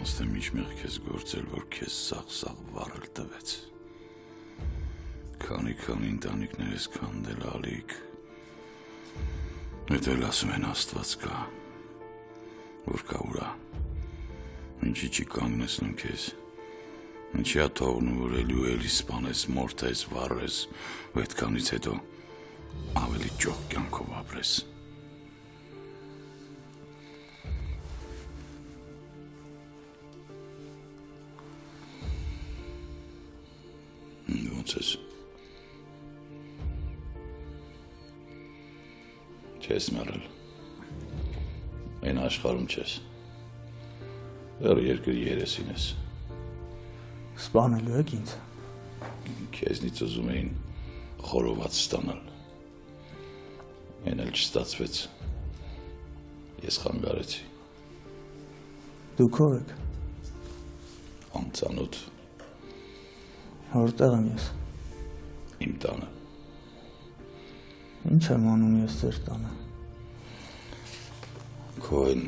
Աստեմ ինչ-մեղ քեզ գործել, որ քեզ սաղ-սաղ վարել տվեց։ Քանի ընտանիքներ ես քանդել, Ալիկ։ Հետ էլ ասում են Աստված կա, որ կա ուրա։ Ինչի չի կանգնեցնում քեզ։ Ինչի ա թողնում, որ էլի ու էլի սպանես, մորթես, վառես, ու այդքանից հետո ավելի ճոխ կյանքով ապրես։ Ոնց ես։ Չես մեռել։ Այն աշխարհում չես։ Դեռ երկրի երեսին ես։ Սպանելու եք ինձ։ Քեզնից ուզում էին խորոված ստանալ։ Այն էլ չստացվեց։ Ես խանգարեցի։ Դուք ով եք։ Անծանոթ։ Որտեղ եմ ես։ Իմ տանը։ Ինչ եմ անում ես ձեր տանը։ Քո այն,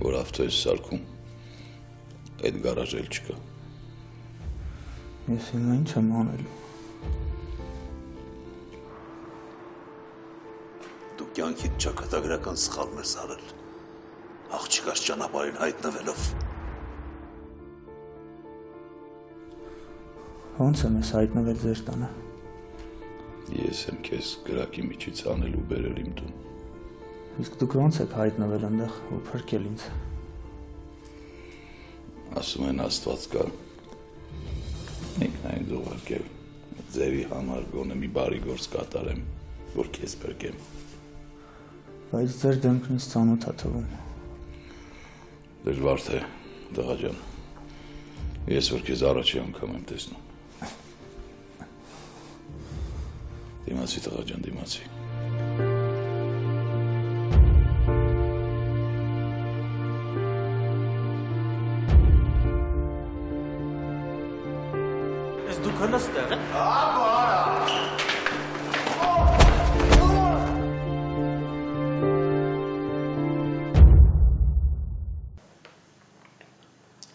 որ ավտո ես սարքում, այդ գարաժ էլ չկա։ Ես հիմա ինչ եմ անելու։ Դու կյանքիդ ճակատագրական սխալն ես արել, աղջիկաս ճանապարհին հայտնվելով։ Ոնց եմ ես հայտնվել ձեր տանը։ Ես եմ քեզ գրակի միջից անել ու բերել իմ տուն։ Իսկ դուք ոնց եք հայտնվել այնտեղ ու փրկել ինձ։ Ասում են Աստված կա։ Ինքն այն զուգարկել։ Ձևի համար գոնե մի բարի գործ կատարեմ, որ քեզ փրկեմ։ Բայց ձեր դեմքն ինձ ծանոթ է թվում։ Դժվար թե, տղա ջան։ Ես որ քեզ առաջի անգամ եմ տեսնում։ Դիմացի տղա ջան, դիմացի։ Ես դուք հնստեղ եք։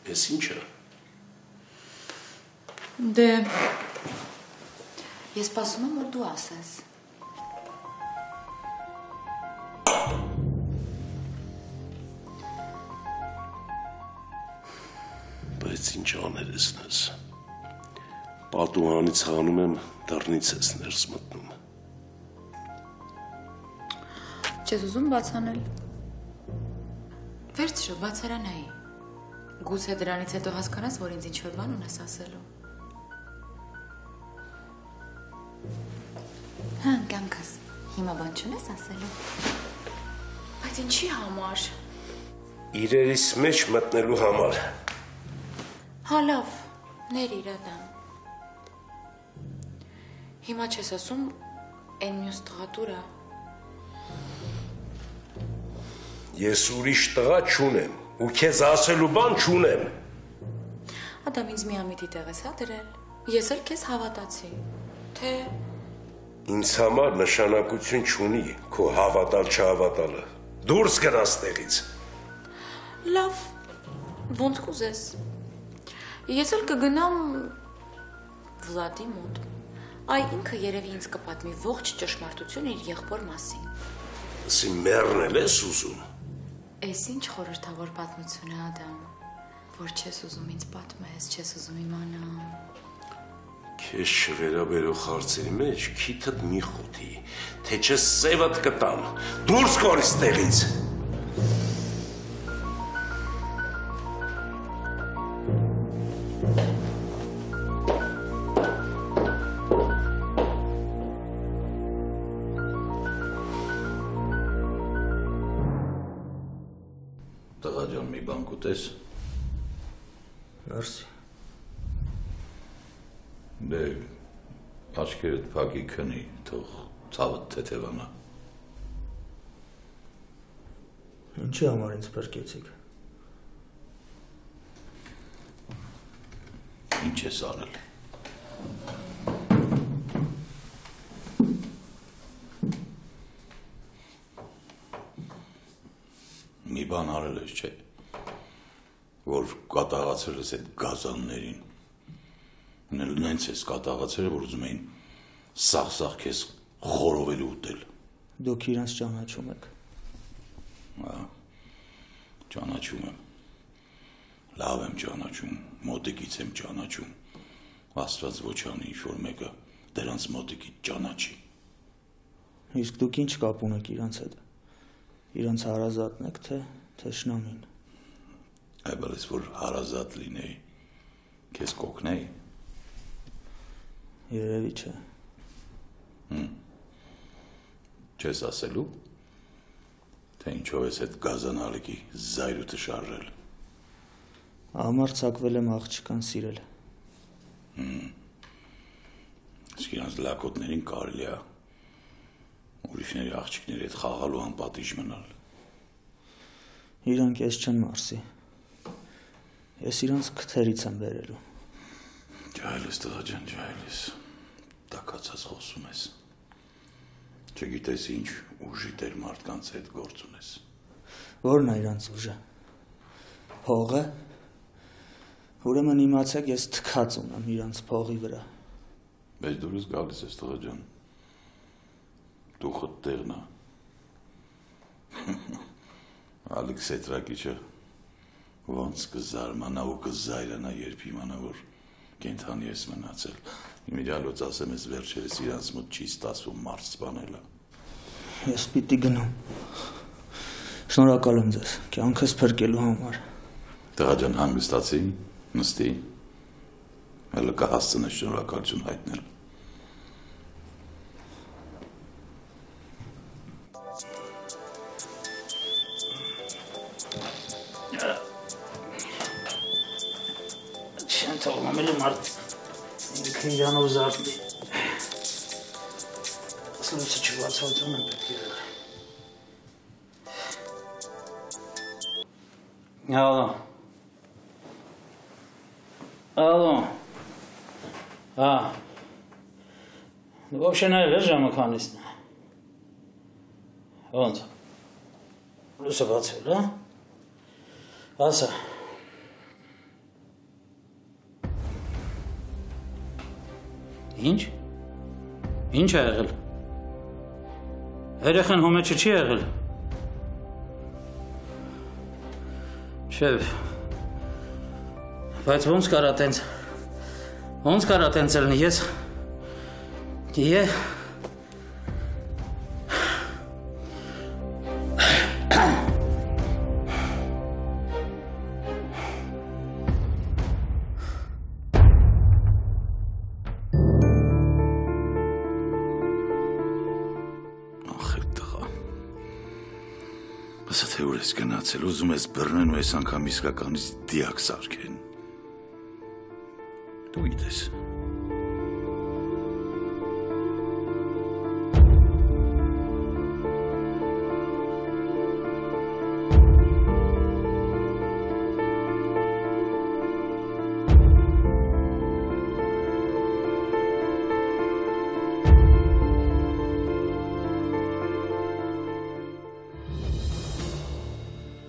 Ես ինչ է։ Դե ես սպասում եմ, որ դու ասես։ Բայց ինչ աներ ես նես։ Պատուհանից հանում եմ, դռնից ես ներս մտնում։ Չես ուզում բացանել։ Վերցրու, բացարանայի։ Գուցե դրանից հետո հասկանաս, որ ինձ ինչ-որ բան ունես ասելու։ Հա, կյանքս, հիմա բան չունես ասելու։ Բայց ինչի համար։ Իրերիս մեջ մտնելու համար։ Հա, լավ, ներիր ադամ։ Հիմա չես ասում, այն մյուս տղատուրա։ Ես ուրիշ տղա չունեմ, ու քեզ ասելու բան չունեմ։ Ադամ ինձ միամիտի տեղ ես հա դրել։ Ես էլ քեզ հավատացի, թե… Ինձ համար նշանակություն չունի քո հավատալ չհավատալը։ Դուրս գնաս տեղից։ Լավ, ոնց կուզես։ Ես էլ կգնամ Վլադի մոտ։ Այ ինքը երևի ինձ կպատմի ողջ ճշմարտությունը իր եղբոր մասին։ Ասի մեռնել ես ուզում։ Էս ինչ խորհրդավոր պատմություն է, Ադամ, որ չես ուզում ինձ պատմես, չես ուզում իմանամ։ Քեզ չվերաբերող հարցերի մեջ քիթդ մի խոթի, թե չէ սևդ կտամ, դուրս կորիս տեղից։ Տղա ջան, մի բան կուտես։ Մերսի։ Դե աչքերդ փակի քնի, թող ցավդ թեթևանա։ Ինչի համար ինձ փրկեցիք։ Ինչ ես արել։ Մի բան արել ես, չէ։ որ կատաղացել ես այդ գազաններին։ Նենց ես կատաղացել, որ ուզում էին սաղ-սաղ քեզ խորովելու ուտել։ Դուք իրանց ճանաչում եք։ Ճանաչում եմ։ Լավ եմ ճանաչում, մոտիկից եմ ճանաչում։ Աստված ոչ անի ինչ-որ մեկը դրանց մոտիկից ճանաչի։ Իսկ դուք ինչ կապ ունեք իրանց հետ։ Իրանց հարազատն եք, թե թշնամին։ Այբալես որ հարազատ լինեի, քեզ կօգնեի։ Երևի չէ։ Չես ասելու, թե ինչով ես այդ գազանալիքի զայրույթը շարժել։ Ամարձակվել եմ աղջկան սիրել։ Իսկ իրանց լակոտներին կարելի է ուրիշների աղջիկների հետ խաղալու անպատիժ մնալ։ Իրանք ես չեն մարսի։ Ես իրանց քթերից եմ բերելու։ Ջահելես տղա ջան, ջահելես, տակացած խոսում ես։ Չգիտես ինչ ուժի տեր մարդկանց հետ գործ ունես։ Որն է իրանց ուժը։ Փողը։ Ուրեմն իմացեք, ես թքած ունեմ իրանց փողի վրա։ Բայց դուրս գալիս ես տղա ջան։ Դուխդ տեղն է։ Ալեքս Էտրակիչը ոնց կզարմանա ու կզայրանա, երբ իմանա, որ կենդանի ես մնացել։ Իմիջիալոց ասեմ ես վերջերս իրանց մոտ չի ստացվում մարդ սպանելը։ Ես պիտի գնամ։ Շնորհակալ եմ ձեզ, կյանքս փրկելու համար։ Տղա ջան, հանգստացի, նստի։ Հələ կհասցնես շնորհակալություն հայտնել։ Չեն թողում ամենի մարդ ինքը իրանով զարդի։ Սլուցը չվացածում եմ պետք է։ Ալո։ Դու вообще նայել ես ժամը քանիսն է։ Ոնց։ Լույսը բացել, հա։ Ասա։ Ինչ։ Ինչ է եղել։ Երեխան հոմեջը չի եղել։ Չէ։ Բայց ոնց կարա տենց ելնի, ես Ասա թե ուր ես գնացել, ուզում ես բռնեն ու ես անգամ իսկականից դիակ սարքեն։ Դու գիտես։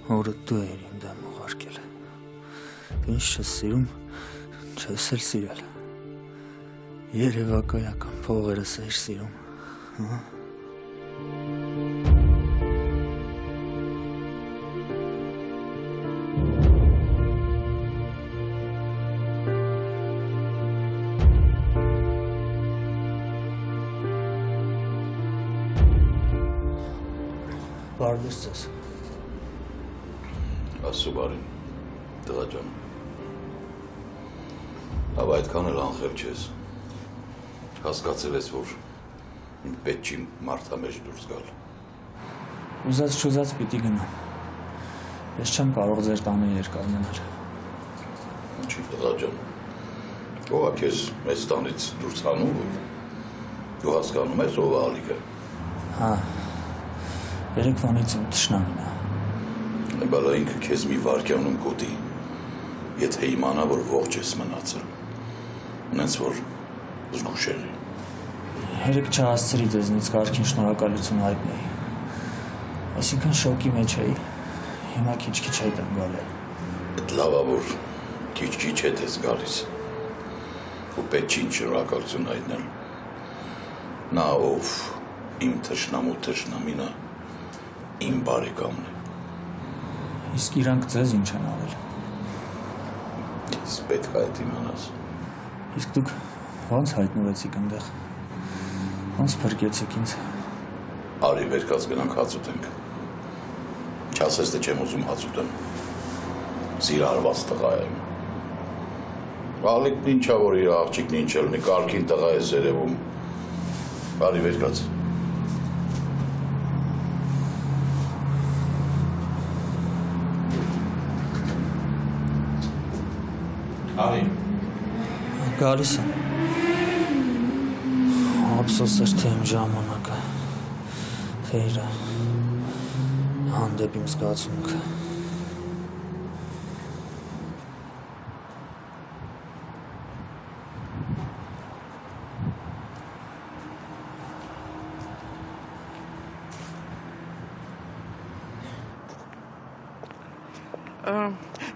Որը դու էր իմ դեմ ուղարկել։ Ինչ չես սիրում, չես էլ սիրել։ Երևակայական փողերս էիր սիրում, հա։ Բարդուս ես։ Ասու բարին, տղա ջան, ապա այդքան էլ անխել չես, հասկացել ես, որ պետք չի մարդամեջ դուրս գալ։ Ուզած չուզած պիտի գնամ, ես չեմ կարող ձեր տանը երկար մնալ։ Ինչի տղա ջան, ով է քեզ մեզ տանից դուրս հանում, դու հասկանում ես ով է Ալիկը։ Հա, երեկվանից իմ թշնամին է։ Բալա ինքը քեզ մի վարկյանում կուտի, եթե իմանա, որ ողջ ես մնացել, նենց որ զգուշ եղի։ Երեկ չհասցրի ձեզնից կարգին շնորհակալություն հայտնեի, այսինքն շոկի մեջ էի, հիմա քիչ-քիչ հետ եմ գալու։ Լավավոր քիչ-քիչ հետ ես գալիս ու պետք չի շնորհակալություն հայտնել նա ով իմ թշնամու թշնամին է իմ բարեկամն է Իսկ իրանք ձեզ ինչ են արել Ես պետք է այդ իմանաս Իսկ դուք ո՞նց հայտնվեցիք այնտեղ ո՞նց փրկեցիք ինձ Արի վերկած գնանք հաց ուտենք Չասես թե չեմ ուզում հաց ուտեմ Սիրահարված տղա եմ Ալիկն ինչա որ իր աղջիկն ինչ ելնի կարգին տղա ես երևում Արի վերկած Արի Գալիս եմ Ափսոս էր թե իմ ժամանակը Խեյրը Հանդեպ իմ զգացմունքը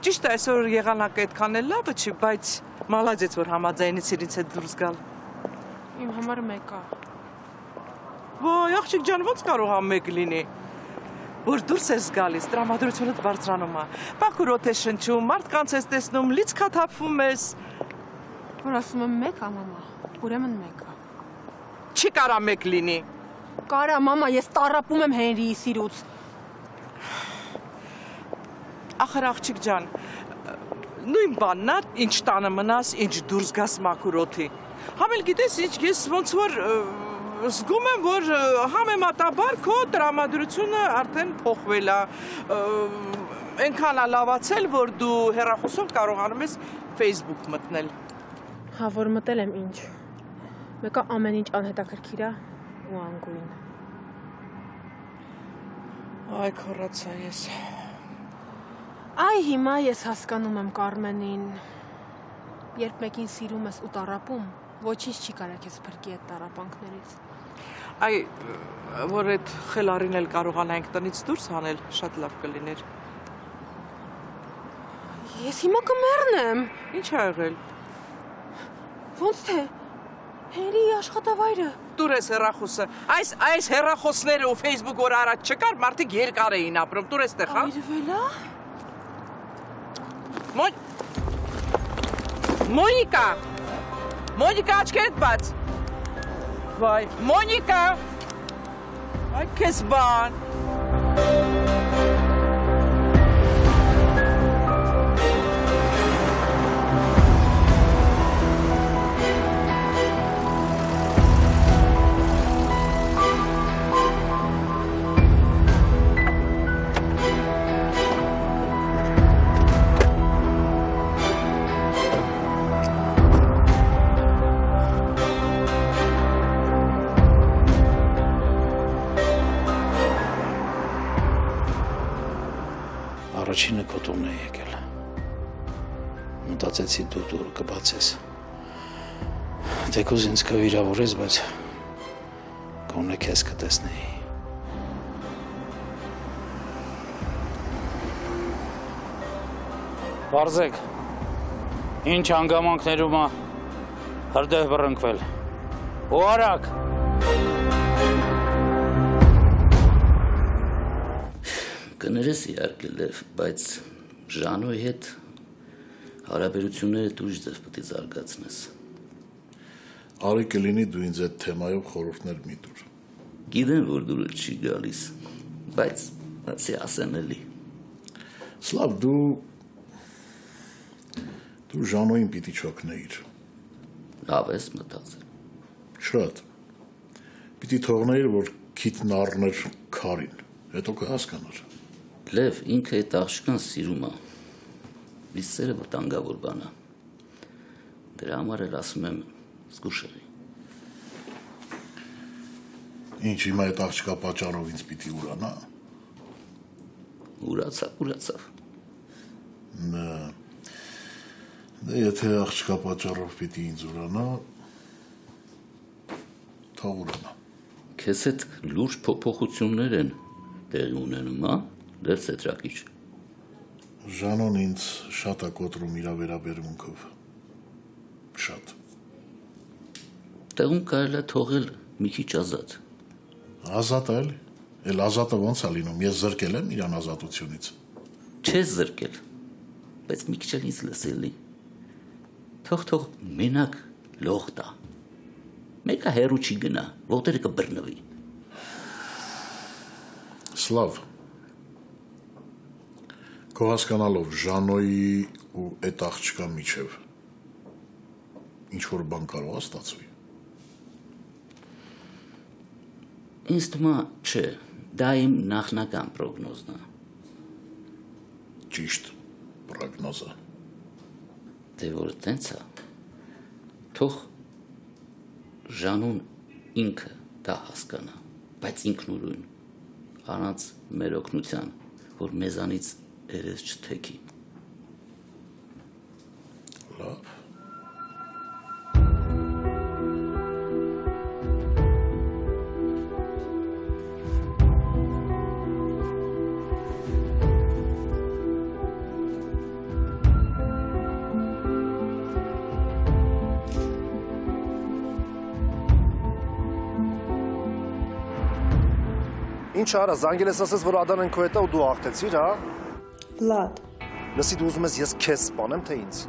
Ճիշտ է այսօր եղանակը այդքան էլ լավը չի, բայց մալադեց որ համաձայնից իրենց հետ դուրս գալ։ Իմ համար մեկ է։ Ոայ, աղջիկ ջան, ո՞նց կարող է մեկ լինի։ Որ դուրս ես գալիս, տրամադրությունդ բարձրանում է։ Բաքուր օդ ես շնչում, մարդկանց ես տեսնում, լիցքա թափվում ես։ Որ ասում եմ մեկ է, մամա, ուրեմն մեկ է։ Չի կարա մեկ լինի։ Կարա, մամա, ես տառապում եմ Հենրիի սիրուց։ Ախր աղջիկ ջան, նույն բանն է, ինչ տանը մնաս, ինչ դուրս գաս մաքուր օդի։ Համել գիտես ինչ, ես ոնց որ զգում եմ, որ համեմատաբար քո տրամադրությունը արդեն փոխվել է։ Այնքան է լավացել, որ դու հեռախոսով կարողանում ես Facebook մտնել։ Հա, որ մտել եմ ինչ։ Մեկը ամեն ինչ անհետաքրքիր է ու անգույն։ Այ քորացա ես։ Այ հիմա ես հասկանում եմ Կարմենին։ Երբ մեկին սիրում ես ու տառապում, ոչինչ չի կարա քեզ փրկի այդ տառապանքներից։ Այ որ այդ խելարին էլ կարողանանք տնից դուրս հանել, շատ լավ կլիներ։ Ես հիմա կմեռնեմ։ Ինչ ա եղել։ Ոնց թե Հենրիի աշխատավայրը։ Տուր ես հեռախոսը։ Այս հեռախոսները ու Facebook որ առաջ չկար, մարդիկ երկար էին ապրում։ Տուր էստեղ, հա։ Այրվել է։ Մոնիկա, աչքերդ բաց։ Վայ, Մոնիկա։ Այ քեզ բան։ Առաջինը քո տունն է եկել Մտածեցի դու դուրը կբացես Թեկուզ ինձ կվիրավորես, բայց գոնե քեզ կտեսնեի Վարզեք Ինչ հանգամանքներում է հրդեհ բռնկվել Ու արագ Կներես իհարկե լավ, բայց Ժանոյի հետ հարաբերությունները դուրս ձև պետք է զարգացնես։ Արի կլինի դու ինձ այդ թեմայով խորհուրդներ մի տուր։ Գիտեմ, որ դուրը չի գալիս, բայց ասի ասեմ էլի։ Սլավ, դու Ժանոյին պիտի չօգնեիր։ Լավ ես մտածել։ Շատ։ Պիտի թողնեիր, որ քիթն առներ քարին, հետո կհասկանար։ Լև, ինքը այդ աղջկան սիրում է։ Իսկ սերը վտանգավոր բան է։ Դրա համար էլ ասում եմ զգուշ Ինչ հիմա այդ աղջկա պատճառով ինձ պիտի ուրանա։ Ուրացավ։ Դե եթե աղջկա պատճառով պիտի ինձ ուրանա, թող ուրանա։ Քեզ հետ լուրջ փոփոխություններ են տեղի ունենում, հա? Դեր ցետրակիչ։ Ժանոն ինձ շատ է կոտրում իր վերաբերմունքով։ Շատ։ Տեղում կարելի է թողել մի քիչ ազատ։ Ազատ է էլի։ Էլ ազատը ոնց է լինում։ Ես զրկել եմ իրան ազատությունից։ Չես զրկել, բայց մի քիչ էլ ինձ լսելի։ Թող մենակ լող տա։ Մեկը հերու չի գնա, ոտերը կբռնվի։ Սլավ։ Քո հասկանալով Ժանոյի ու այդ աղջկա միջև ինչ-որ բան կարող է ստացվի։ Ինձ թվում է, չէ, դա իմ նախնական պրոգնոզն է։ Ճիշտ պրոգնոզ է։ Դե որ տենց է, թող Ժանուն ինքը դա հասկանա, բայց ինքնուրույն, առանց մեր օգնության, որ մեզանից երես չթեքի։ Լավ։ Ինչ արա, զանգել ես ասես, որ Ադան են քո հետ է ու դու աղթեցիր, հա։ Վլադ, Լսի, դու ուզում ես ես քեզ սպանեմ, թե ինձ։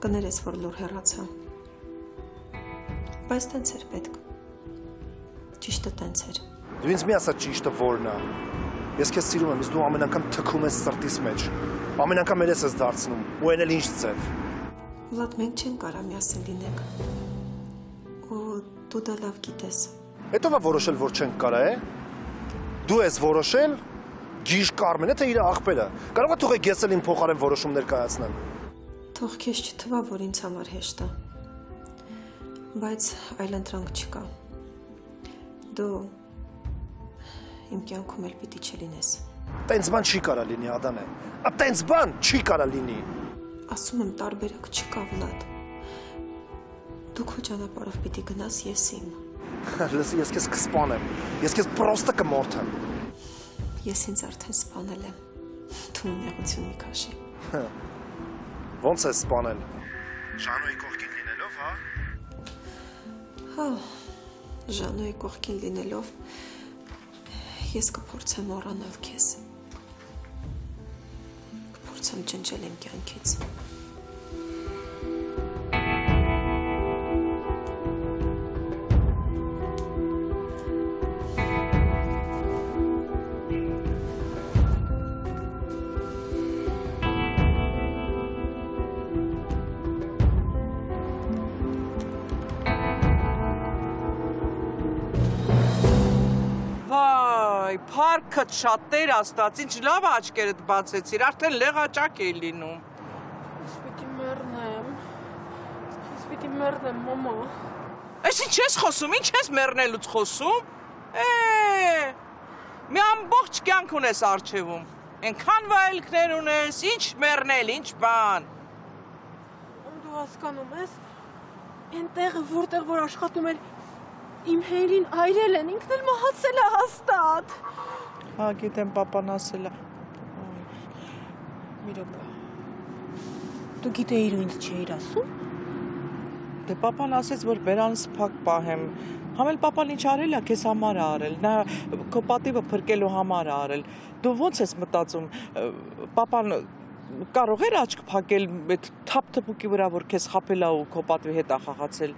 կներես, որ լուր հեռացա։ Բայց տենց էր պետք։ Ճիշտը տենց էր։ Դու ինձ մի ասա ճիշտը որն է։ Ես քեզ սիրում եմ, իսկ դու ամեն անգամ թքում ես սրտիս մեջ։ Ամեն անգամ երես ես դարձնում, ու այն էլ ինչ ձև։ Վլադ, մենք չենք կարա միասին լինենք։ Ու դու դա լավ գիտես։ Հետո վա որոշել, որ չենք կարա, է։ Դու ես որոշել, գիշ Կարմենը, թե իր աղբերը։ Կարող է թողեք ես էլ իմ փոխարեն որոշումներ կայացնեմ։ Թող քեզ չթվա, որ ինձ համար հեշտ է։ Բայց այլընտրանք չկա։ Դու իմ կյանքում էլ պիտի չլինես։ Տենց բան չի կարա լինի, Ադան է։ Տենց բան չի կարա լինի։ Ասում եմ, տարբերակ չկա, Վլադ։ Դու քո ճանապարհով պիտի գնաս, ես իմ։ Լսի, ես քեզ կսպանեմ։ Ես քեզ պրոստը կմորթեմ։ Ես ինձ արդեն սպանել եմ։ Դու նեղություն մի քաշի։ Ոնց է սպանել։ Ժանոյի կողքին լինելով, հա։ Հա, Ժանոյի կողքին լինելով ես կփորձեմ մոռանալ քեզ։ Կփորձեմ ջնջել իմ կյանքից։ Փառքը շատ Տեր Աստված, ինչ լավ աչքերդ բացեցիր, արդեն լեղաճակ է լինում։ Ես պիտի մեռնեմ, մամա։ Այս ինչ ես խոսում, ինչ ես մեռնելուց խոսում։ Մի ամբողջ կյանք ունես առջևում։ Այնքան վայելքներ ունես, ինչ մեռնել, ինչ բան։ Դու հասկանում ես, այնտեղը, որտեղ որ աշխատում էր իմ հերին այրել են, ինքն էլ մահացել է հաստատ։ Հա, գիտեմ, պապան ասել է։ Մի րոպե։ Դու գիտեիր ու ինձ չէիր ասում։ Դե պապան ասեց, որ բերանս փակ պահեմ։ Համ էլ պապան ինչ արել է, քեզ համար է արել։ Նա քո պատիվը փրկելու համար է արել։ Դու ո՞նց ես մտածում։ Պապան կարող էր աչք փակել այդ թափ-թփուկի վրա, որ քեզ խաբել է ու քո պատվի հետ է խաղացել։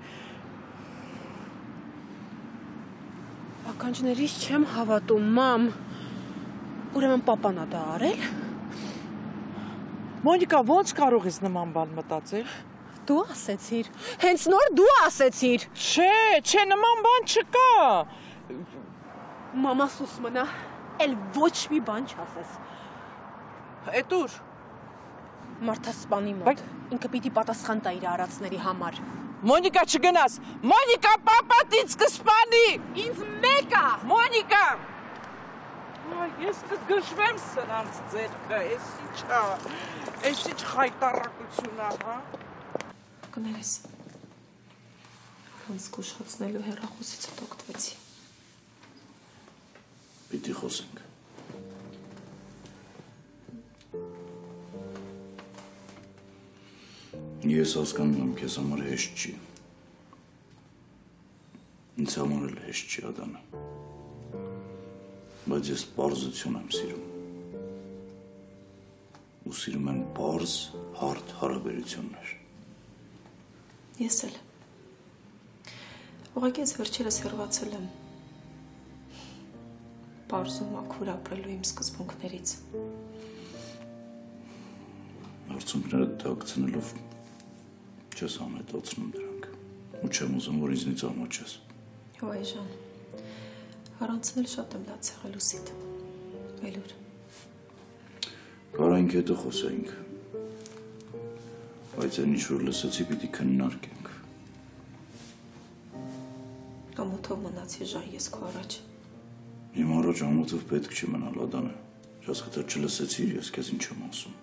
Ականջներիս չեմ հավատում, մամ։ Ուրեմն պապան է դա արել։ Մոնիկա, ո՞նց կարող ես նման բան մտածել։ Դու ասեցիր։ Հենց նոր դու ասեցիր։ Չէ, նման բան չկա։ Մամա սուս մնա, էլ ոչ մի բան չասես։ Էդ ուր։ Մարդասպանի մոտ։ Ինքը պիտի պատասխան տա իր արածների համար։ Մոնիկա չգնաս։ Մոնիկա, պապատ ինձ կսպանի։ Ինձ մեկա։ Մոնիկա։ Ես կգժվեմ սրանց ձերքը, այս ինչ խայտառակություն է, հա։ Կներես, հենց կուշացնելու հեռախոսից հետ օգտվեցի։ Պիտի խոսենք։ Ես հասկանում եմ, քեզ համար հեշտ չի։ Ինձ համար էլ հեշտ չի, Ադամը։ Բայց ես պարզություն եմ սիրում։ Ու սիրում եմ պարզ, հարթ հարաբերություններ։ Ես էլ։ Ուղղակի ես վերջերս հեռացել եմ։ Պարզում ակուր ապրելու իմ սկզբունքներից։ Արցունքները թաքցնելով չես անհետացնում դրանք։ Ու չեմ ուզում, որ ինձնից ամաչես։ Հո այժան։ Առանցն էլ շատ եմ լաց եղել ուսիդ։ Այլուր։ Կարանք հետը խոսենք։ Բայց այն ինչ որ լսեցի պիտի քննարկենք։ Ամոթով մնացի Ժան, ես քո առաջ։ Իմ առաջ ամոթով պետք չի մնալ, Ադամը։ Չասկացար չլսեցիր, ես քեզ ինչ եմ ասում։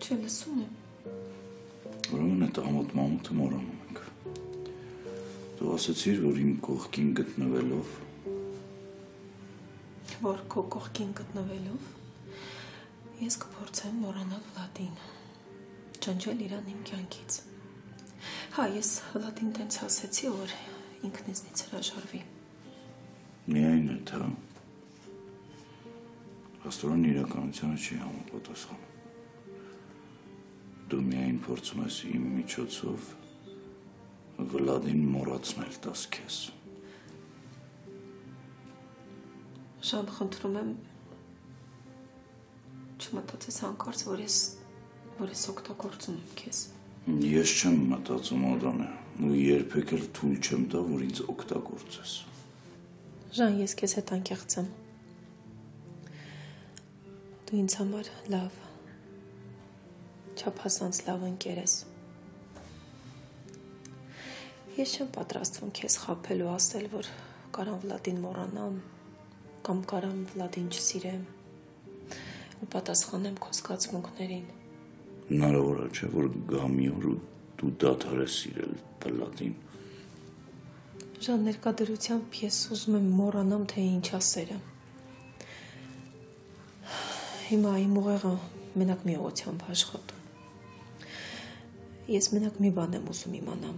Չի լսում եմ։ Ուրեմն այդ ամոթ-մամոթը մոռանում ենք։ Դու ասացիր, որ իմ կողքին գտնվելով Որ քո կողքին գտնվելով ես կփորձեմ մոռանալ Վլադին, ջնջել իրան իմ կյանքից։ Հա, ես Վլադին տենց ասեցի, որ ինքն ինձնից հրաժարվի։ Միայն այդ, հա։ Աստորան իրականությանը չի համապատասխանում։ Դու միայն փորձում ես իմ միջոցով Վլադին մոռացնել տաս քեզ։ Ժան, խնդրում եմ չմտածես հանկարծ, որ ես օգտագործում եմ քեզ։ Ես չեմ մտածում, Ադամը, ու երբեք էլ թույլ չեմ տա, որ ինձ օգտագործես։ Ժան, ես քեզ հետ անկեղծ եմ։ Դու ինձ համար լավ, չափազանց լավ ընկեր ես։ Ես չեմ պատրաստվում քեզ խաբել ու ասել, որ կարամ Վլադին մոռանամ, կամ կարամ Վլադին չսիրեմ ու պատասխանեմ քո զգացմունքներին։ Հնարավոր է, չէ, որ գա մի օր ու դու դադարես սիրել Վլադին։ Ժան, ներկայությամբ ես ուզում եմ մոռանամ, թե ինչա սերը։ Հիմա իմ ուղեղը մենակ մի ուղղությամբ աշխատում։ Ես մենակ մի բան եմ ուզում իմանամ,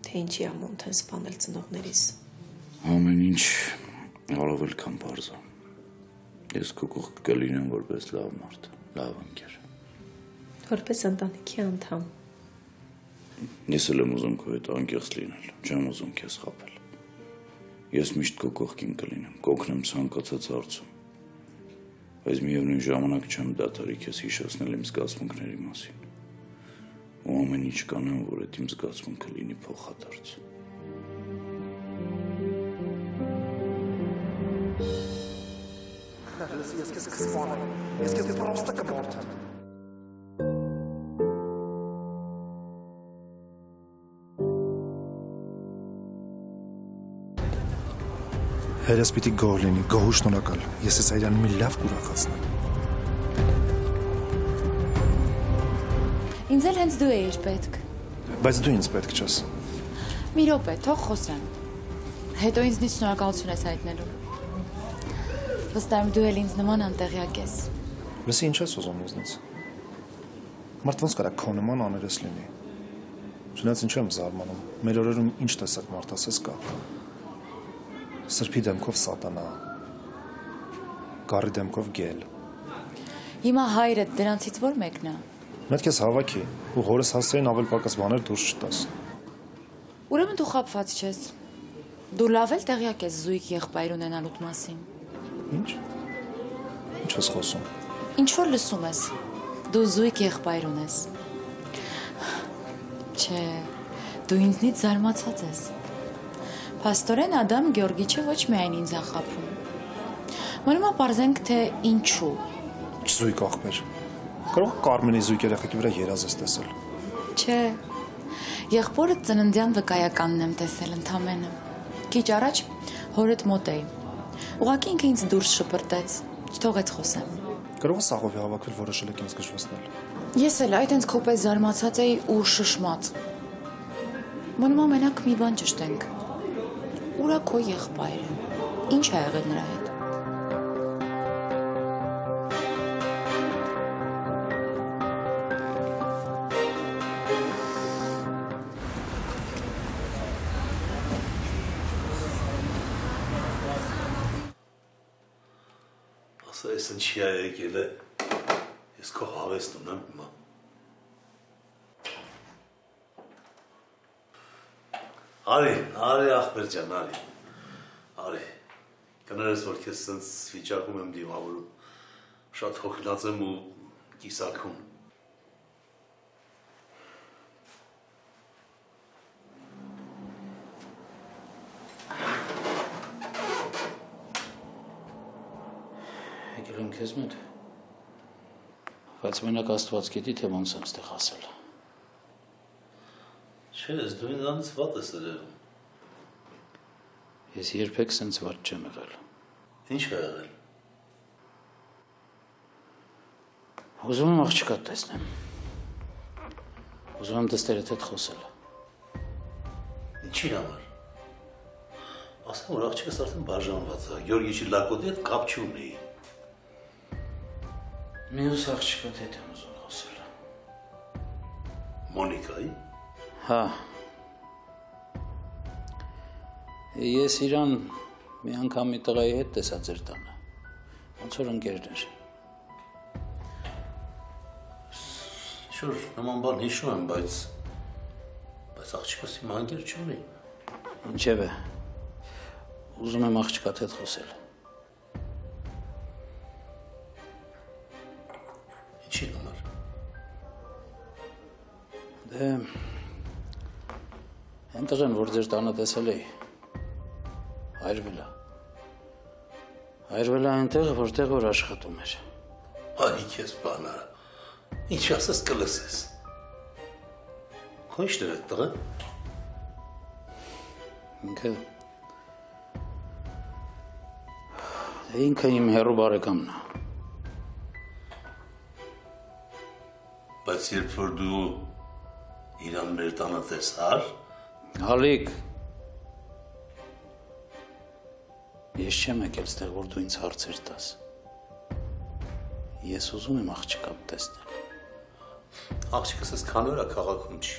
թե ինչի ամոնթ են սպանել ծնողներիս։ Ամեն ինչ առավել քան պարզ է։ Ես քո կողք կլինեմ որպես լավ մարդ, լավ ընկեր։ Որպես ընտանիքի անդամ։ Ես էլ եմ ուզում քո հետ անկեղծ լինել, չեմ ուզում քեզ խաբել։ Ես միշտ քո կողքին կլինեմ, կօգնեմ ցանկացած հարցում։ Բայց միևնույն ժամանակ չեմ դադարի քեզ հիշեցնել իմ զգացմունքների մասին։ Ու ամեն ինչ կանեմ, որ այդ իմ զգացմունքը լինի փոխադարձ։ Ես քեզ կսպանեմ։ Ես քեզ պրոստը կմորթեմ։ Հերս պիտի գոհ լինի, գոհ ու շնորհակալ։ Ես ես այրան մի լավ կուրախացնեմ։ Ինձ էլ հենց դու էիր պետք։ Բայց դու ինձ պետք չես։ Մի րոպե, թող խոսեմ։ Հետո ինձնից շնորհակալություն ես հայտնելու։ Վստահ եմ դու էլ ինձ նման անտեղյակ ես։ Լսի, ինչ ես ուզում ինձնից։ Մարդ ոնց կարա քո նման աներես լինի։ Չնայած ինչ եմ զարմանում։ Մեր օրերում ինչ տեսակ մարդ ասես կա։ Սրբի դեմքով սատանա, գառի դեմքով գել։ Հիմա հայրդ դրանցից որ մեկն է։ Մտք ես հավաքի ու հորս հասցրին ավել պակաս բաներ դուրս չտաս։ Ուրեմն դու խաբված չես։ Դու լավ էլ տեղյակ ես զույգ եղբայր ունենալուդ մասին։ Ինչ։ Ինչ ես խոսում։ Ինչ որ լսում ես։ Դու զույգ եղբայր ունես։ Չէ, դու ինձնից զարմացած ես։ Փաստորեն Ադամ Գյորգիչը ոչ միայն ինձ է խաբում։ Մնում է պարզենք, թե ինչու։ Զույգ աղբեր։ Կարող Կարմենի զույգ երեխեքի վրա երազ ես տեսել։ Չէ։ Եղբորդ ծննդյան վկայականն եմ տեսել ընդամենը։ Քիչ առաջ հորդ մոտ էի։ Ուղղակի ինքը ինձ դուրս շպրտեց, չթողեց խոսեմ։ Կարող է սաղովի հավաքվել որոշել եք ինձ գժվացնել։ Ես էլ այդ հենց քո պես զարմացած էի ու շշմած։ Մնում է մենակ մի բան ճշտենք։ Ուր է քո եղբայրը։ Ինչ ա եղել նրա հետ։ Ասա ես ինչի է եկել է, ես քո հավեստ ունեմ հիմա։ Արի ախպեր ջան, արի, կներես, որ քեզ սենց վիճակում եմ դիմավորում, շատ հոգնած եմ ու կիսակում։ Եկել եմ քեզ մոտ, բայց մենակ Աստված գիտի, թե ոնց եմ ստեղ ասել։ Չէ, ես դու ինձանից վատ ես երևում։ Ես երբեք սենց վատ չեմ եղել։ Ինչ է եղել։ Ուզում եմ աղջկա տեսնեմ։ Ուզում եմ դստերդ հետ խոսել։ Ինչի համար։ Ասեմ, որ աղջիկս արդեն բաժանված է, Գյորգիչի լակոտի հետ կապ չունի։ Մյուս աղջկա հետ եմ ուզում խոսել։ Մոնիկայի։ Հա։ Ես իրան մի անգամ մի տղայի հետ տեսա ձեր տանը։ Ոնց որ ընկերներ։ Շուր, նման բան հիշում եմ, բայց աղջիկս իմ անգեր չունի։ Ինչևէ, ուզում եմ աղջկադ հետ խոսել։ Ինչի համար։ Դե, այն տղեն, որ ձեր տանը տեսել էի, հայրվել է։ Հայրվել է այնտեղ, որտեղ որ աշխատում էր։ Արի քեզ բանա, ինչ ասես կլսես։ Քո ինչն էր այդ տղեն։ Ինքը իմ հեռու բարեկամն է։ Բայց երբ որ դու իրան մեր տանը տեսար։ Հալիկ, ես չեմ եկել ստեղ, որ դու ինձ հարցեր տաս։ Ես ուզում եմ աղջկադ տեսնել։ Աղջիկս ես քանի օր է քաղաքում չի։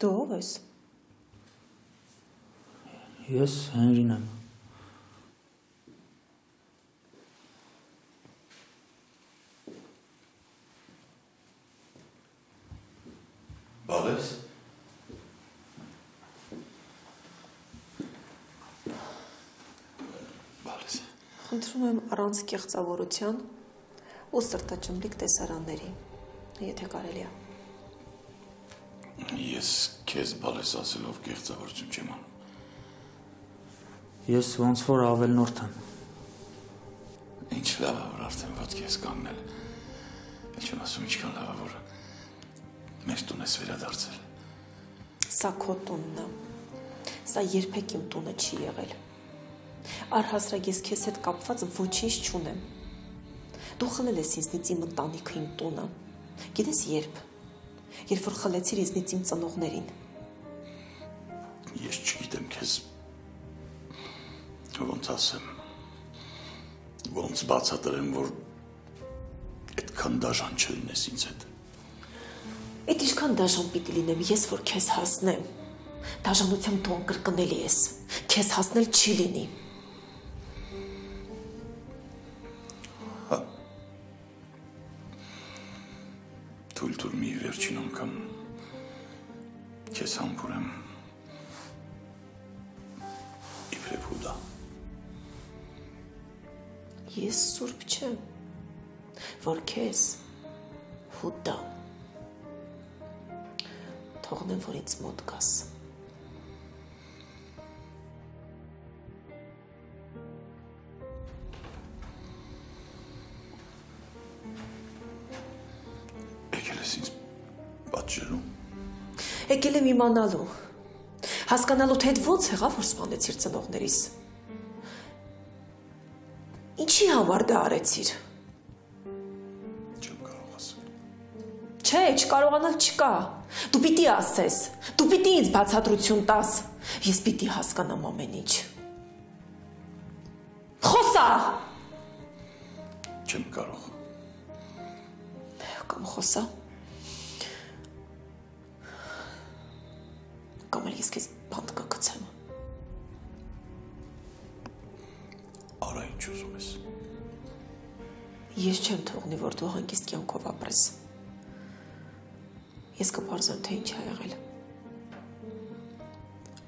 Դու ով ես։ Ես Հենրին եմ։ Բալես։ Խնդրում եմ առանց կեղծավորության ու սրտաճմլիկ տեսարանների, եթե կարելի է։ Ես քեզ բալես ասելով կեղծավորություն չեմ անում։ Ես ոնց որ ավելնորդ եմ։ Ինչ լավ է, որ արդեն ոտքի ես կանգնել։ Էլ չեմ ասում ինչքան լավ է, որ մեր տուն ես վերադարձել։ Սա քո տունն է։ Սա երբեք իմ տունը չի եղել։ Առհասարակ ես քեզ հետ կապված ոչինչ չունեմ։ Դու խլել ես ինձնից իմ ընտանիքը, իմ տունը։ Գիտես երբ։ Երբ որ խլեցիր ինձնից իմ ծնողներին։ Ես չգիտեմ քեզ ոնց ասեմ, ոնց բացատրեմ, որ այդքան դաժան չլինես ինձ հետ։ Այդ ինչքան դաժան պիտի լինեմ ես, որ քեզ հասնեմ։ Դաժանությամբ դու անկրկնելի ես։ Քեզ հասնել չի լինի։ Թույլ մի վերջին անգամ քեզ համբուրեմ իբրև հուդա։ Ես սուրբ չեմ, որ քեզ հուդա թողնեմ, որ ինձ մոտ գաս։ Եկել եմ իմանալու, հասկանալու, թե այդ ոնց եղավ, որ սպանեցիր ծնողներիս։ Ինչի համար դա արեցիր։ Չեմ կարող ասել։ Չէ, չկարողանալ չկա։ Դու պիտի ասես։ Դու պիտի ինձ բացատրություն տաս։ Ես պիտի հասկանամ ամեն ինչ։ Խոսա։ Չեմ կարող։ Կամ խոսա։ Կամ էլ ես քեզ բանտ կգցեմ։ Արա ինչ ուզում ես։ Ես չեմ թողնի, որ դու հանգիստ կյանքով ապրես։ Ես կպարզեմ, թե ինչ ա եղել։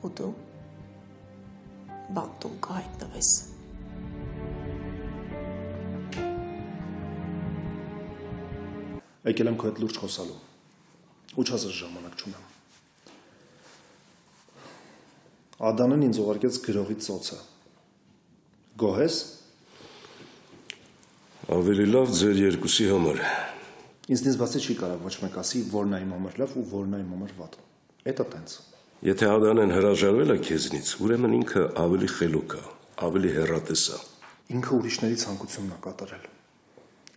Ու դու բանտում կհայտնվես։ Եկել եմ քո հետ լուրջ խոսալու։ Ու չասես ժամանակ չունեմ։ Ադանն ինձ ուղարկեց գրողի ծոցը։ Գոհ ես։ Ավելի լավ ձեր երկուսի համար։ Ինձնից բացի չի կարող ոչ մեկ ասի, որն է իմ համար լավ ու որն է իմ համար վատ։ Էդա տենց։ Եթե Ադանեն հրաժարվել է քեզնից, ուրեմն ինքը ավելի խելոք է, ավելի հեռատես է։ Ինքը ուրիշների ցանկությունն է կատարել։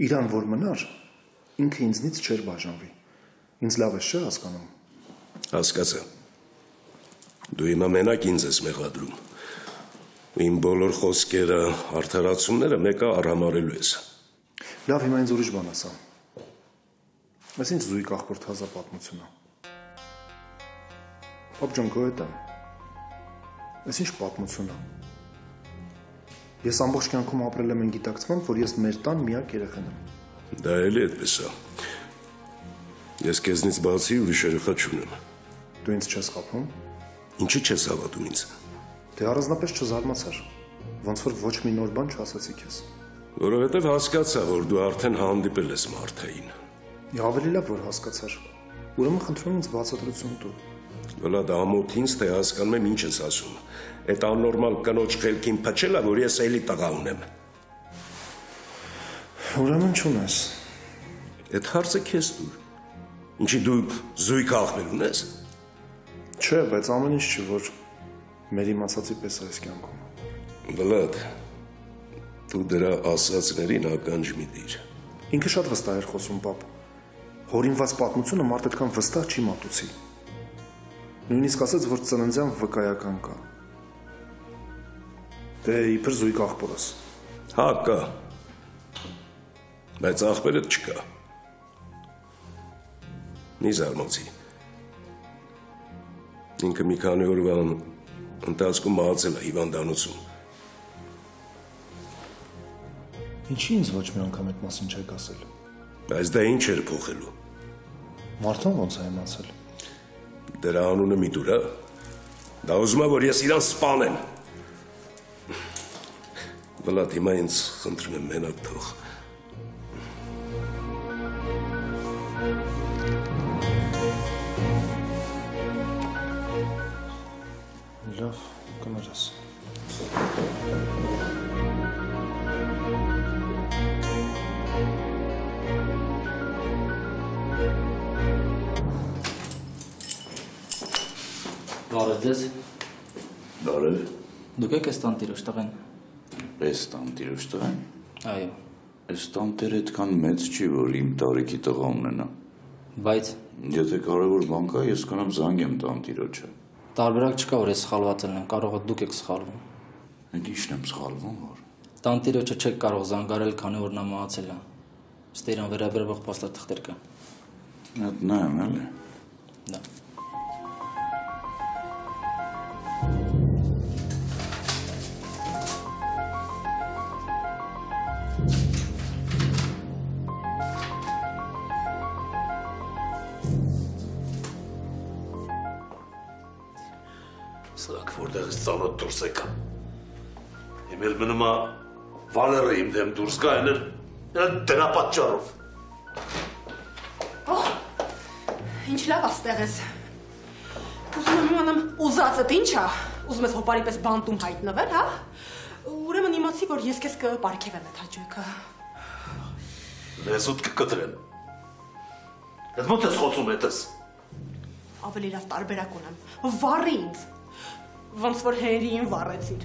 Իրան որ մնար, ինքը ինձնից չէր բաժանվի։ Ինձ լավ է չէ հասկանում։ Հասկացա։ Դու հիմա մենակ ինձ ես մեղադրում։ Իմ բոլոր խոսքերը, արդարացումները մեկը արհամարելու ես։ Լավ, հիմա ինձ ուրիշ բան ասա։ Ես ինձ զույգ աղբոր թազա պատմություն է։ Պապ ջան, քո հետ եմ։ Ես ինչ պատմություն է։ Ես ամբողջ կյանքում ապրել եմ այն գիտակցությամբ, որ ես մեր տան միակ երեխան եմ։ Դա էլի այդպես է։ Ես քեզնից բացի ուրիշ երեխա չունեմ։ Դու ինձ չես խաբում։ Ինչի չես հավատում ինձ։ Դե առանձնապես չզարմացար, ոնց որ ոչ մի նոր բան չասացի քեզ։ Որովհետև հասկացա, որ դու արդեն հանդիպել ես Մարթային։ Ավելի լավ որ հասկացար։ Ուրեմն խնդրում եմ ինձ բացատրություն տու։ Վլա դա ամոթ ինձ թե հասկանում եմ ինչ ես ասում։ Այդ աննորմալ կնոջ խելքին փչելա, որ ես էլի տղա ունեմ։ Ուրեմն չունես։ Այդ հարցը քեզ դուր։ Ինչի դու զույգ աղբեր ունես։ Չէ, բայց ամեն ինչ չի, որ մեր իմացածի պես այս կյանքում։ Վլադ, դու դրա ասածներին ականջ մի դիր։ Ինքը շատ վստահ էր խոսում, պապ։ Հորինված պատմությունը մարդ այդքան վստահ չի մատուցի։ Նույնիսկ ասաց, որ ծննդյան վկայական կա։ Դե իբր զույգ աղբորս։ Հա, կա։ Բայց աղբերդ չկա։ Մի զարմացի։ Ինքը մի քանի օրվա ընթացքում մահացել է հիվանդանոցում։ Ինչի ինձ ոչ մի անգամ այդ մասին չեք ասել։ Բայց դա ինչ էր փոխելու։ Մարդուն ոնց է իմացել։ Դրա անունը մի դուր է։ Դա ուզում է, որ ես իրան սպանեմ։ Վլադ, հիմա ինձ խնդրում եմ մենակ թող։ Լավ, կներես։ Բարև ձեզ։ Բարև։ Դուք եք այս տանտիրոջ տղեն։ Այս տանտիրոջ տղեն։ Այո։ Այս տանտերը այդքան մեծ չի, որ իմ տարիքի տղա ունենա։ Բայց Եթե կարևոր բան կա, ես կանամ զանգեմ տանտիրոջը։ տարբերակ չկա, որ ես սխալված եմ, կարող է դուք եք սխալվում։ Այդ ի՞նչն եմ սխալվում, որ։ Տանտիրոջը չեք կարող զանգարել, քանի որ նա մահացել է։ Ըստ իրան վերաբերող փաստաթղթեր կա։ Այդ նայեմ, էլի։ Դա։ Սրանք որտեղից ծանոթ դուրս եկան։ Իմ էլ մնում է Վալերը իմ դեմ դուրս գա, դրա պատճառով։ Ինչ լավ աստեղ ես։ Ուզում եմ իմանամ ուզածդ ինչ է։ Ուզում ես հոպարի պես բանտում հայտնվել, հա։ Ուրեմն իմացի, որ ես քեզ կպարգևեմ այդ հաճույքը։ Լեզուդ կկտրեմ։ Այդ ո՞նց ես խոսում այդպես։ Ավելի լավ տարբերակ ունեմ։ Վառի ինձ։ Ոնց որ Հենրիին վառեցիր։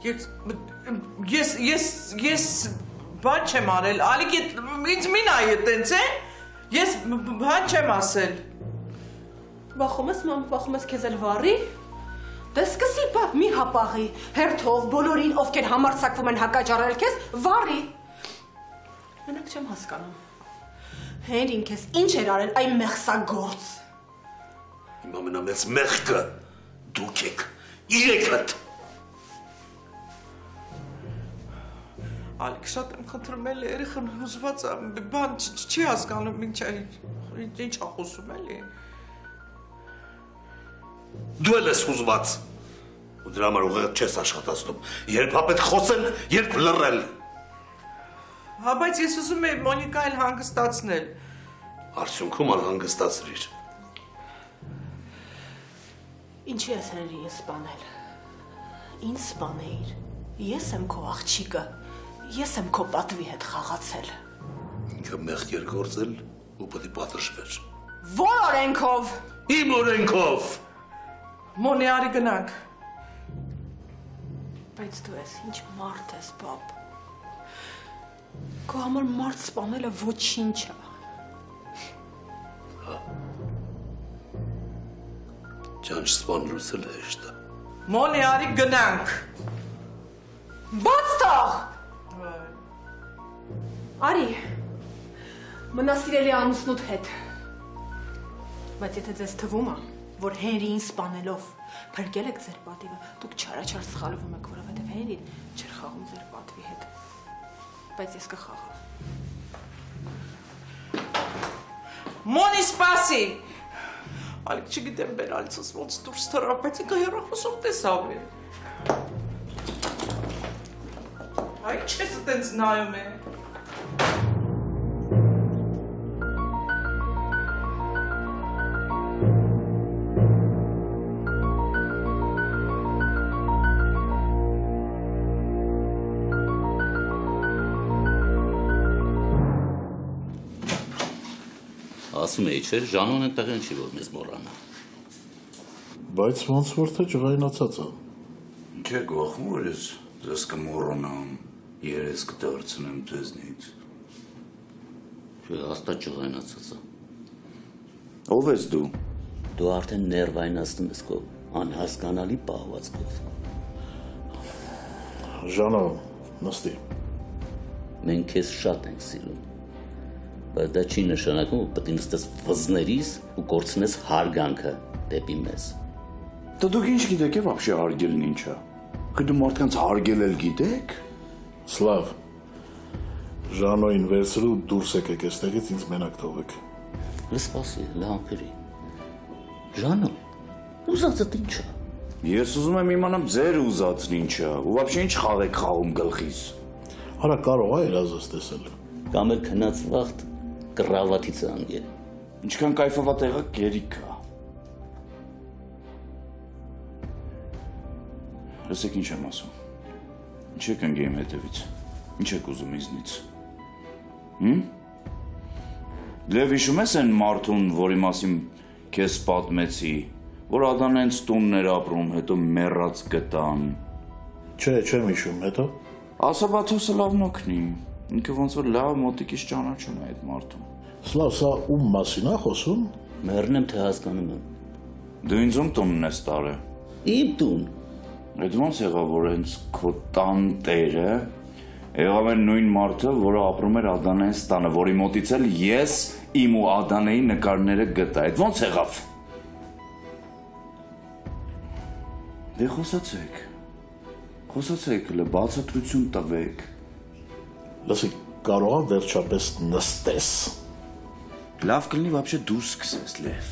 Ես բան չեմ արել, Ալիկ ինձ մի նայ այտենց է, ես բան չեմ ասել։ Բախում ես, մամ, բախում ես քեզ էլ վառի։ Դե սկսի բա մի հապաղի, հերթով բոլորին, ովքեր համարձակվում են հակաճառել քեզ, վառի։ Մենակ չեմ հասկանում։ Հերին քեզ ինչ էր արել այն մեղսագործ։ Իմ ամենամեծ մեղքը դուք եք, իրեքդ։ Ալիկ, շատ եմ խնդրում էլ երեխան հուզված է, բան չի հասկանում ինչ ա խոսում էլի։ Դու էլ ես հուզված, ու դրա համար ուղղակի չես աշխատացնում, երբ հապետ խոսել, երբ լռել։ Հա, բայց ես ուզում եմ Մոնիկա էլ հանգստացնել։ Արդյունքում անհանգստացրիր։ Ինչի ես Հենրիին սպանել։ Ինձ սպանեիր։ Ես եմ քո աղջիկը։ Ես եմ քո պատվի հետ խաղացել։ Ինքը մեղք էր գործել ու պետք է պատժվեր։ Որ օրենքով։ Իմ օրենքով։ Մոնի, արի գնանք։ Բայց դու ես ինչ մարդ ես, բապ։ Քո համար մարդ սպանելը ոչինչ է։ Ջանջ սպանելուց էլ հեշտ է։ Մոնի, արի գնանք։ Բաց թող։ Արի, մնա սիրելի ամուսնուդ հետ, բայց եթե ձեզ թվում է, որ Հենրիին սպանելով փրկել եք ձեր պատիվը, դուք չարաչար սխալվում եք, որովհետև Հենրին չէր խաղում ձեր պատվի հետ, բայց ես կխաղամ։ Մոնի, սպասի։ Ալիկ, չգիտեմ բերալիցս ոնց դուրս թռավ, բայց ինքը հեռախոսում տեսավ է։ Այ չես տենց նայում է։ Ասում էի, չէ, Ժանոն այնտեղ չի, որ մեզ մոռանա։ Բայց ոնց որ թե ջղայնացած է։ Չէ, գողում որ ես ձեզ կմոռանամ, երես կդարձնեմ ձեզնից։ Չէ, հաստատ ջղայնացած է։ Ով ես դու։ Դու արդեն ներվայնացնում ես քո անհասկանալի պահվածքով։ Ժանո, նստի։ Մենք քեզ շատ ենք սիրում։ Բայց դա չի նշանակում, որ պետք է նստես վզներիս ու կորցնես հարգանքը դեպի մեզ։ Դա դուք ինչ գիտեք, вообще հարգելն ինչ է։ Դու մարդկանց հարգել էլ գիտեք։ Սլավ։ Ժանոին վերցրու դուրս եկեք այստեղից, ինձ մենակ թողեք։ Սպասի, լանկրի։ Ժանո, ուզածդ ինչ է։ Ես ուզում եմ իմանամ ձեր ուզածն ինչ է, ու вообще ինչ խաղ եք խաղում գլխիս։ Արա կարող է երազս տեսել։ Կամ էլ քնած վաղտ կռավատից անգել։ Ինչքան կայֆավա տեղը գերիք է։ Լսեք ինչ եմ ասում։ Ինչ եք ընկե իմ հետևից։ Ինչ եք ուզում ինձնից։ Լև հիշում ես այն մարդուն, որի մասին քեզ պատմեցի, որ Ադանենց տունն էր ապրում, հետո մեռած գտան։ Չէ, չեմ հիշում, հետո։ Ասաբաթոսը լավն օգնի։ Ինքը ոնց որ լավ մոտիկից ճանաչում է այդ մարդուն։ Սլավ, սա ում մասին է խոսում։ Մեռնեմ թե հասկանում եմ։ Դու ինձ ում տունն ես տարել։ Իմ տուն։ Այդ ոնց եղավ, որ հենց քո տան տերը եղավ է նույն մարդը, որը ապրում էր Ադանայից տանը, որի մոտից էլ ես իմ ու Ադանայի նկարները գտա։ Այդ ոնց եղավ։ Դե խոսացեք, բացատրություն տվեք։ Լսի, կարող է վերջապես նստես։ Լավ կլինի вообще դու սկսես, Լև։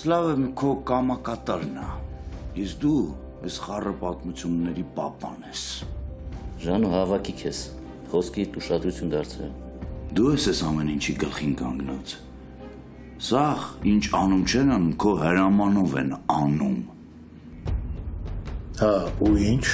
Սլավը քո կամակատարն է։ Ես դու այս խառը պատմությունների պապան ես։ Ժանո, հավաքի քեզ։ Խոսքիդ ուշադրություն դարձրել։ Դու ես ամեն ինչի գլխին կանգնած։ Սաղ ինչ անում չեն անում, քո հրամանով են անում։ Հա, ու ինչ։